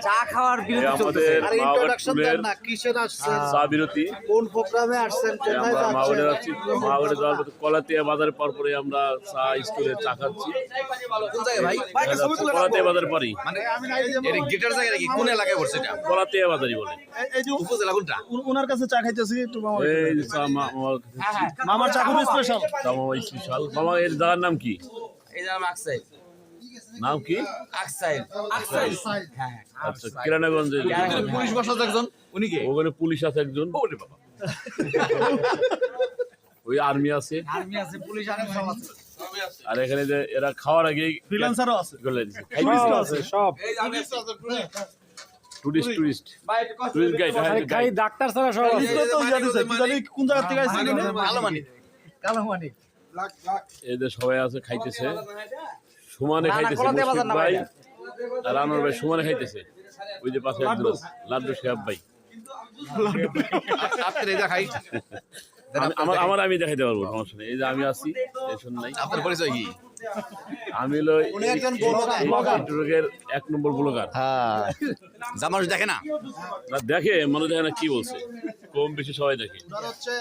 চা খাওয়ার বিরতি চলতেছে। আমাদের ইন্ট্রোডাকশন দেন না, কিসের আসছেন, চা বিরতি। কোন প্রোগ্রামে আসছেন, কোথায় আমরা মাওয়ারে যাচ্ছেন? যাচ্ছি, মাওয়ারে যাওয়ার পথে কলাতিয়া বাজারের পর পরে আমরা চা স্টোরে চা খাচ্ছি। কোন জায়গায় ভাই? কলাতিয়া বাজার পরই, মানে এটা গেটের জায়গা নাকি? কোন এলাকায় পড়ছে এটা? কলাতিয়া বাজারই বলে। এই যে উপজেলা কোনটা? ওনার কাছে চা খাইতেছি একটু মামা। এই যে চা মামার কাছে খাচ্ছি। মামার চা খুব স্পেশাল। চা মামা স্পেশাল। মামা এর জায়গার নাম কি? এই যে আকসাইল। নাম কি? আকসাইল। আকসাইল। হ্যাঁ। আচ্ছা, কিরানাগঞ্জে পুলিশ বসাতে একজন, উনি কে? ওখানে পুলিশ আছে একজন, ওরে বাবা। ওই আর্মি আছে, আর্মি আছে, পুলিশ আর্মি সব আছে। আর এখানে যে এরা খাওয়ার আগে ফ্রিল্যান্সারও আছে। সব এই যে আমি টুরিস্ট ভাই এটা কষ্ট টুরিস্ট গাইড ডাক্তার ছাড়া সব আছে। তো ইয়া দিছে, কি জানি কোন জায়গা থেকে আইছে জানি? ভালো মানি। কালো মানি। এদের সবাই আছে, খাইতেছে সমানে, না, খাইতেছে কলাতিয়া বাজার মুশফিক না ভাই ভাই। আর আনোয়ার ভাই সমানে খাইতেছে। ওই যে পাশে একজন আছে, লাড্ডু সাহেব ভাই। আপনার এই দেখাই। আমি দেখাইতে পারবো, সমস্যা নেই। এই যে আমি আছি, টেনশন নাই। আপনার পরিচয় কি? আমি হলো ইউটিউবের 1 নম্বর ব্লগার। হ্যাঁ। জামানুষ দেখে না? না দেখে, মনে দেখে না, কি বলছে, কম বেশি সবাই দেখে। হচ্ছে